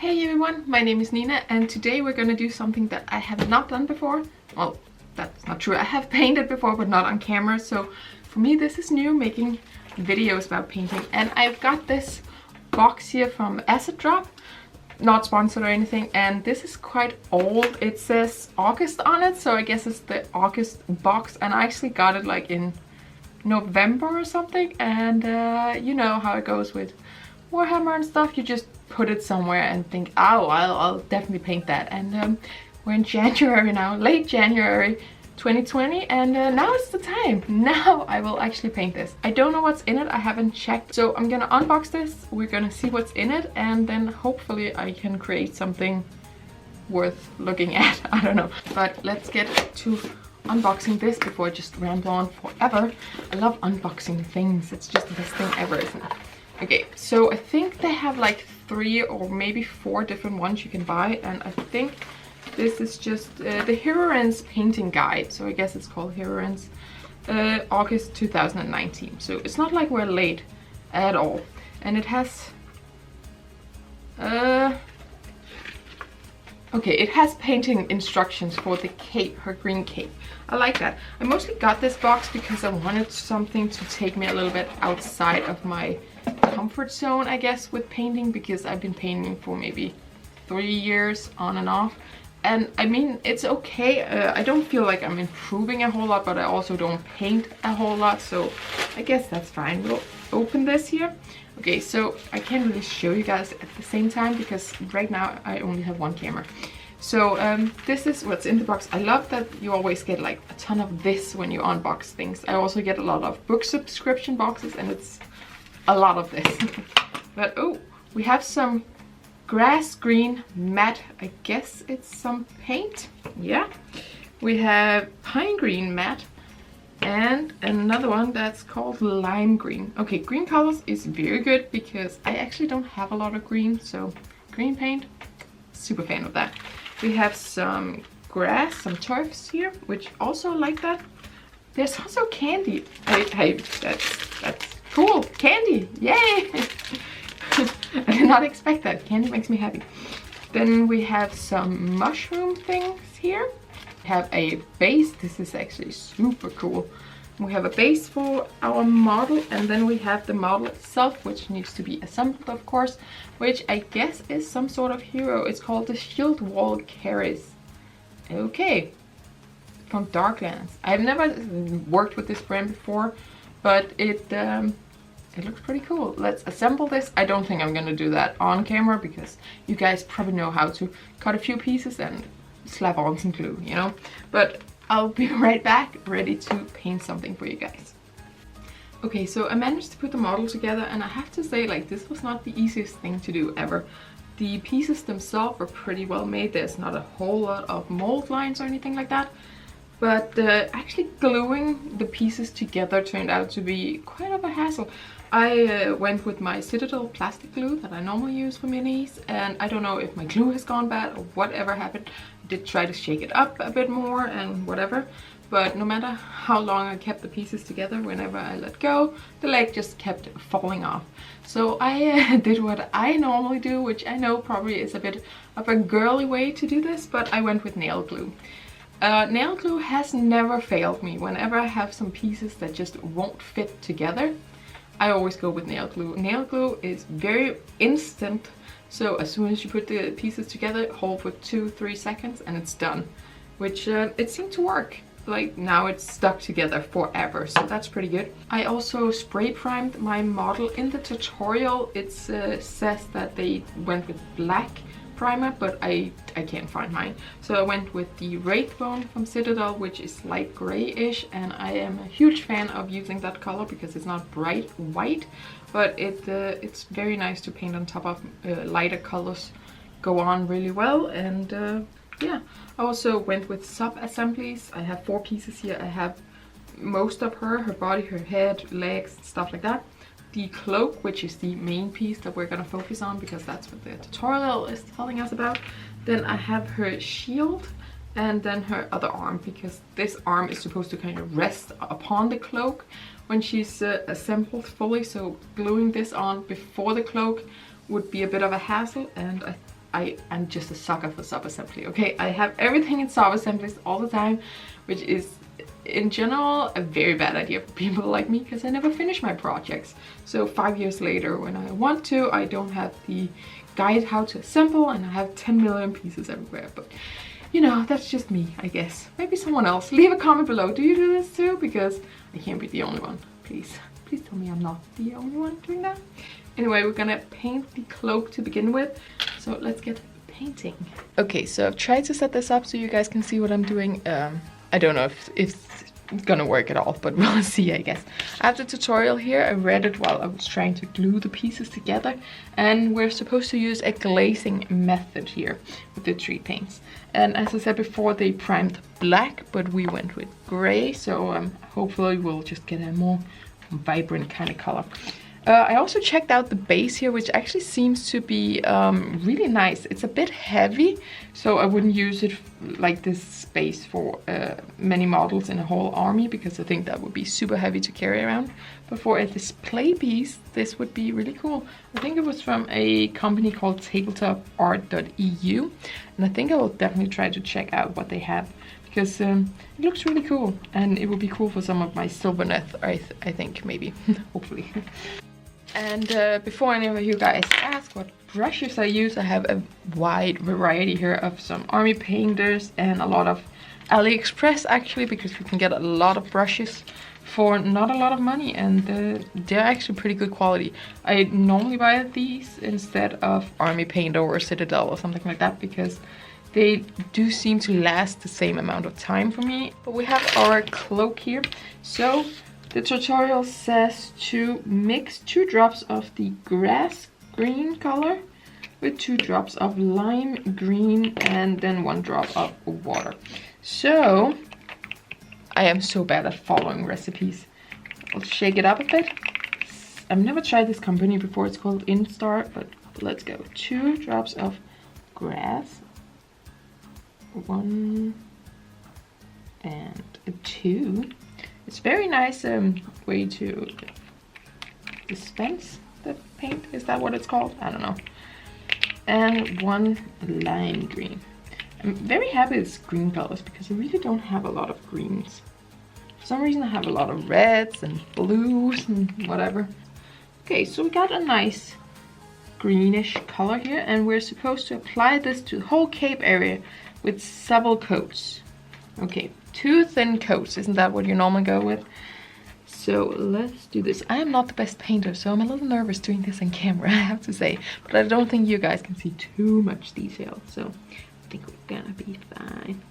Hey everyone, my name is Nina and today we're gonna do something that I have not done before. Well, that's not true. I have painted before but not on camera, so for me this is new, making videos about painting. And I've got this box here from AssetDrop, not sponsored or anything, and this is quite old. It says August on it, so I guess it's the August box, and I actually got it like in November or something. And you know how it goes with Warhammer and stuff, you just put it somewhere and think, oh, I'll definitely paint that. And we're in January now, late January 2020, and now is the time. Now I will actually paint this. I don't know what's in it, I haven't checked, so I'm gonna unbox this, we're gonna see what's in it, and then hopefully I can create something worth looking at. I don't know, but let's get to unboxing this before I just ramble on forever. I love unboxing things, it's just the best thing ever, isn't it? Okay, so I think they have like 3 or maybe 4 different ones you can buy, and I think this is just the Heroines painting guide, so I guess it's called Heroines, August 2019. So it's not like we're late at all, and it has okay, it has painting instructions for the cape, her green cape. I like that. I mostly got this box because I wanted something to take me a little bit outside of my comfort zone, I guess, with painting, because I've been painting for maybe 3 years on and off. And I mean, it's okay. I don't feel like I'm improving a whole lot, but I also don't paint a whole lot, so I guess that's fine. We'll open this here. Okay, so I can't really show you guys at the same time because right now I only have one camera. So this is what's in the box. I love that you always get like a ton of this when you unbox things. I also get a lot of book subscription boxes, and it's a lot of this. But oh, we have some grass green matte. I guess it's some paint. Yeah. We have pine green matte and another one that's called lime green. Okay, green colors is very good because I actually don't have a lot of green, so green paint, super fan of that. We have some grass, some turfs here, which also like that. There's also candy. Hey, that's cool. Candy, yay! I did not expect that. Candy makes me happy. Then we have some mushroom things here. We have a base. This is actually super cool. We have a base for our model, and then we have the model itself, which needs to be assembled, of course, which I guess is some sort of hero. It's called the Shieldwall Carys. Okay, from Darklands. I've never worked with this brand before, but it looks pretty cool. Let's assemble this. I don't think I'm gonna do that on camera because you guys probably know how to cut a few pieces and slap on some glue, you know? But I'll be right back, ready to paint something for you guys. Okay, so I managed to put the model together, and I have to say, like, this was not the easiest thing to do ever. The pieces themselves were pretty well made. There's not a whole lot of mold lines or anything like that. But actually gluing the pieces together turned out to be quite of a hassle. I went with my Citadel plastic glue that I normally use for minis, and I don't know if my glue has gone bad or whatever happened. I did try to shake it up a bit more and whatever, but no matter how long I kept the pieces together, whenever I let go, the leg just kept falling off. So I did what I normally do, which I know probably is a bit of a girly way to do this, but I went with nail glue. Nail glue has never failed me. Whenever I have some pieces that just won't fit together, I always go with nail glue. Nail glue is very instant, so as soon as you put the pieces together, hold for 2-3 seconds and it's done. Which it seemed to work. Like, now it's stuck together forever, so that's pretty good. I also spray primed my model. In the tutorial it says that they went with black primer, but I can't find mine, so I went with the Wraithbone from Citadel, which is light grayish, and I am a huge fan of using that color because it's not bright white, but it's very nice to paint on top of. Lighter colors go on really well. And yeah, I also went with sub assemblies. I have 4 pieces here. I have most of her body, her head, legs, stuff like that. The cloak, which is the main piece that we're gonna focus on because that's what the tutorial is telling us about. Then I have her shield, and then her other arm, because this arm is supposed to kind of rest upon the cloak when she's assembled fully, so gluing this on before the cloak would be a bit of a hassle, and I am just a sucker for sub-assembly, okay? I have everything in sub-assemblies all the time, which is in general a very bad idea for people like me because I never finish my projects. So 5 years later, when I want to, I don't have the guide how to assemble and I have 10 million pieces everywhere. But you know, that's just me, I guess. Maybe someone else. Leave a comment below. Do you do this too? Because I can't be the only one. Please tell me I'm not the only one doing that. Anyway, we're gonna paint the cloak to begin with. So let's get painting. Okay, so I've tried to set this up so you guys can see what I'm doing. I don't know if it's gonna work at all, but we'll see, I guess. I have the tutorial here. I read it while I was trying to glue the pieces together, and we're supposed to use a glazing method here with the 3 paints. And as I said before, they primed black, but we went with gray, so hopefully we'll just get a more vibrant kind of color. I also checked out the base here, which actually seems to be really nice. It's a bit heavy, so I wouldn't use it like this base for many models in a whole army, because I think that would be super heavy to carry around. But for a display piece, this would be really cool. I think it was from a company called tabletopart.eu, and I think I will definitely try to check out what they have, because it looks really cool, and it would be cool for some of my Sylvaneth, I think, maybe, hopefully. And before any of you guys ask what brushes I use, I have a wide variety here of some army painters and a lot of AliExpress, actually, because we can get a lot of brushes for not a lot of money, and they're actually pretty good quality. I normally buy these instead of Army Painter or Citadel or something like that, because they do seem to last the same amount of time for me. But we have our cloak here. So the tutorial says to mix 2 drops of the grass green color with 2 drops of lime green and then 1 drop of water. So I am so bad at following recipes. I'll shake it up a bit. I've never tried this company before. It's called Instar, but let's go. 2 drops of grass, 1 and 2. It's very nice way to dispense the paint. Is that what it's called? I don't know. And 1 lime green. I'm very happy it's green colors because I really don't have a lot of greens. For some reason I have a lot of reds and blues and whatever. Okay, so we got a nice greenish color here, and we're supposed to apply this to the whole cape area with several coats. Okay, 2 thin coats, isn't that what you normally go with? So let's do this. I am not the best painter, so I'm a little nervous doing this on camera, I have to say. But I don't think you guys can see too much detail, so I think we're gonna be fine.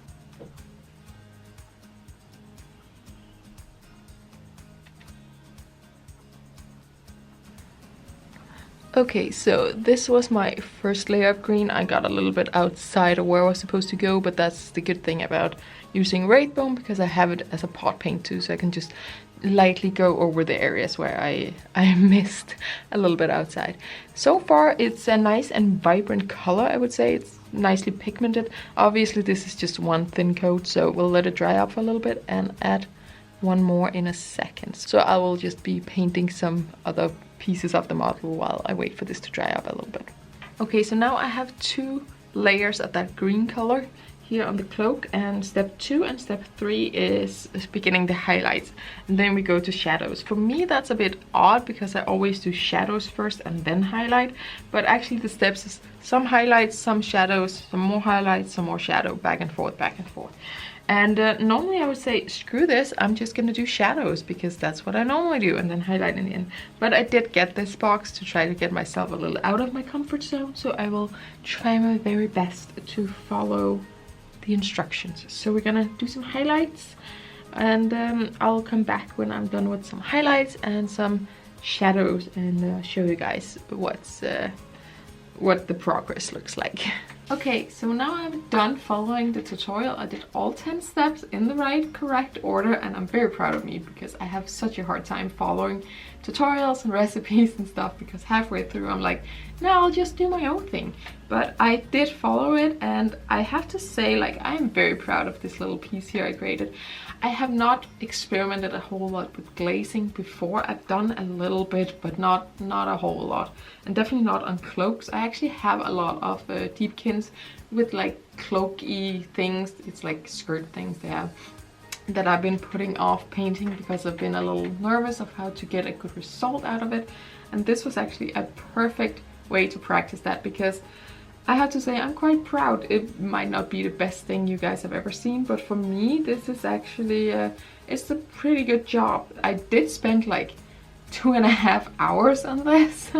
Okay, so this was my first layer of green. I got a little bit outside of where I was supposed to go, but that's the good thing about using Wraithbone, because I have it as a pot paint too, so I can just lightly go over the areas where I missed a little bit outside. So far it's a nice and vibrant color, I would say. It's nicely pigmented. Obviously this is just 1 thin coat, so we'll let it dry up for a little bit and add 1 more in a second. So I will just be painting some other pieces of the model while I wait for this to dry up a little bit. Okay, so now I have 2 layers of that green color here on the cloak, and step 2 and step 3 is beginning the highlights, and then we go to shadows. For me that's a bit odd because I always do shadows first and then highlight, but actually the steps is some highlights, some shadows, some more highlights, some more shadow, back and forth, back and forth. And normally I would say, screw this, I'm just gonna do shadows because that's what I normally do, and then highlight in the end. But I did get this box to try to get myself a little out of my comfort zone, so I will try my very best to follow the instructions. So we're gonna do some highlights, and I'll come back when I'm done with some highlights and some shadows and show you guys what the progress looks like. Okay, so now I'm done following the tutorial. I did all 10 steps in the correct order, and I'm very proud of me because I have such a hard time following tutorials and recipes and stuff, because halfway through I'm like, no, I'll just do my own thing. But I did follow it, and I have to say, like, I'm very proud of this little piece here I created. I have not experimented a whole lot with glazing before. I've done a little bit, but not a whole lot, and definitely not on cloaks. I actually have a lot of deepkins with like cloaky things. It's like skirt things there that I've been putting off painting because I've been a little nervous of how to get a good result out of it. And this was actually a perfect way to practice that, because I have to say I'm quite proud. It might not be the best thing you guys have ever seen, but for me this is actually it's a pretty good job. I did spend like 2.5 hours on this.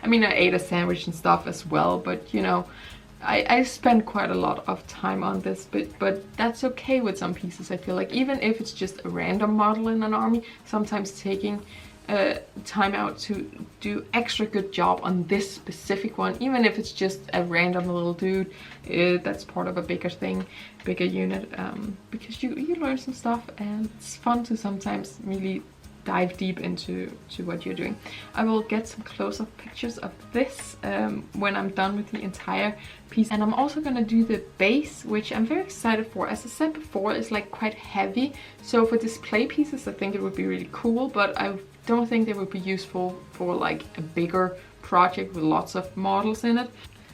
I mean, I ate a sandwich and stuff as well, but you know, I spent quite a lot of time on this, but that's okay with some pieces. I feel like even if it's just a random model in an army, sometimes taking time out to do extra good job on this specific one, even if it's just a random little dude, that's part of a bigger thing, bigger unit, because you learn some stuff, and it's fun to sometimes really dive deep into what you're doing. I will get some close-up pictures of this when I'm done with the entire piece, and I'm also gonna do the base, which I'm very excited for. As I said before, it's like quite heavy, so for display pieces I think it would be really cool, but I don't think they would be useful for like a bigger project with lots of models in it.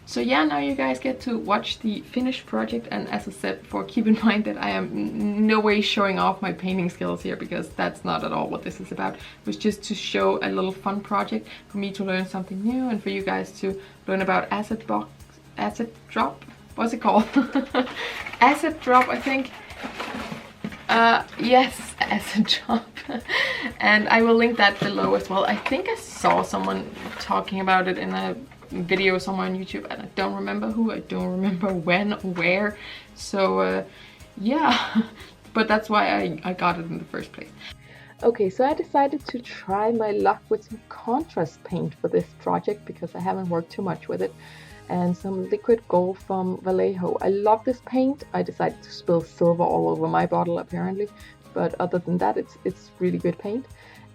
So yeah, now you guys get to watch the finished project, and as I said before, keep in mind that I am no way showing off my painting skills here, because that's not at all what this is about. It was just to show a little fun project for me to learn something new, and for you guys to learn about AssetDrop. What's it called? AssetDrop, I think. Yes, AssetDrop. And I will link that below as well. I think I saw someone talking about it in a video somewhere on YouTube, and I don't remember who, I don't remember when, where. So yeah, but that's why I got it in the first place. Okay, so I decided to try my luck with some contrast paint for this project, because I haven't worked too much with it, and some liquid gold from Vallejo. I love this paint. I decided to spill silver all over my bottle apparently, but other than that, it's really good paint.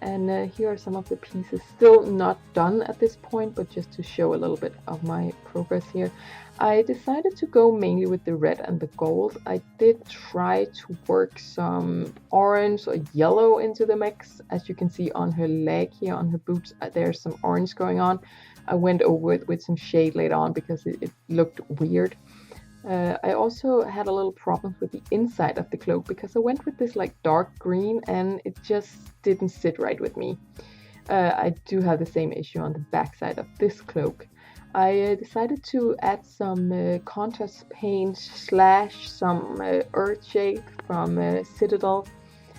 And here are some of the pieces, still not done at this point, but just to show a little bit of my progress here. I decided to go mainly with the red and the gold. I did try to work some orange or yellow into the mix. As you can see on her leg here, on her boots, there's some orange going on. I went over it with some shade later on because it looked weird. I also had a little problem with the inside of the cloak, because I went with this like dark green and it just didn't sit right with me. I do have the same issue on the back side of this cloak. I decided to add some contrast paint / some earth shade from Citadel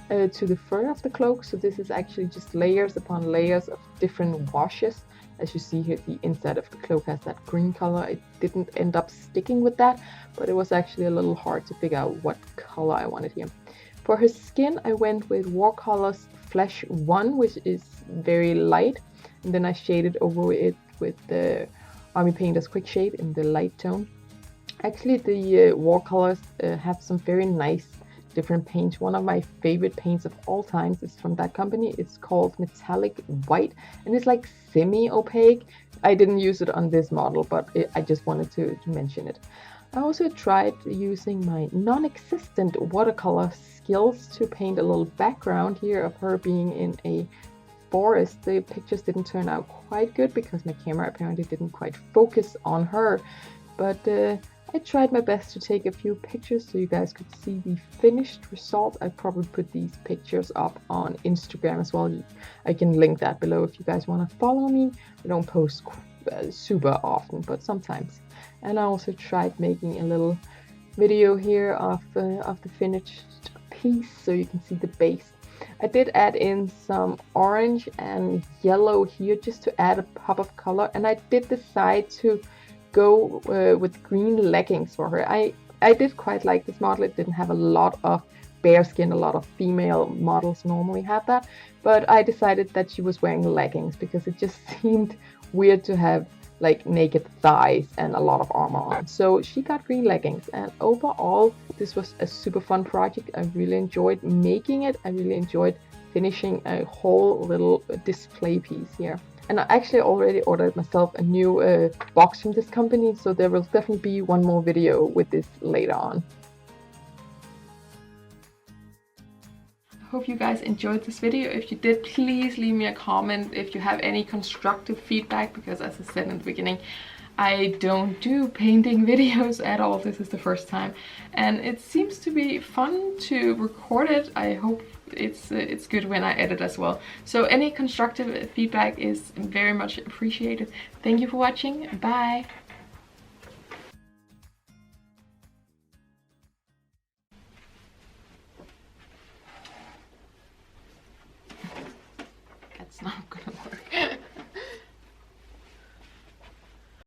to the fur of the cloak. So this is actually just layers upon layers of different washes. As you see here, the inside of the cloak has that green color. I didn't end up sticking with that, but it was actually a little hard to figure out what color I wanted here. For her skin, I went with Warcolor's Flesh 1, which is very light, and then I shaded over it with the Army Painter's Quick Shade in the light tone. Actually, the Warcolors have some very nice different paints. One of my favorite paints of all times is from that company. It's called Metallic White, and it's like semi-opaque. I didn't use it on this model, but I just wanted to mention it. I also tried using my non-existent watercolor skills to paint a little background here of her being in a forest. The pictures didn't turn out quite good because my camera apparently didn't quite focus on her, but I tried my best to take a few pictures so you guys could see the finished result. I probably put these pictures up on Instagram as well. I can link that below if you guys want to follow me. I don't post super often, but sometimes. And I also tried making a little video here of the finished piece so you can see the base. I did add in some orange and yellow here just to add a pop of color, and I did decide to go with green leggings for her. I did quite like this model. It didn't have a lot of bare skin. A lot of female models normally have that, but I decided that she was wearing leggings because it just seemed weird to have like naked thighs and a lot of armor on. So she got green leggings, and overall this was a super fun project. I really enjoyed making it. I really enjoyed finishing a whole little display piece here. And I actually already ordered myself a new box from this company, so there will definitely be one more video with this later on. hope you guys enjoyed this video. If you did, please leave me a comment if you have any constructive feedback, because as I said in the beginning, I don't do painting videos at all. This is the first time, and it seems to be fun to record it. I hope it's good when I edit as well. So any constructive feedback is very much appreciated. Thank you for watching. Bye. That's not gonna work.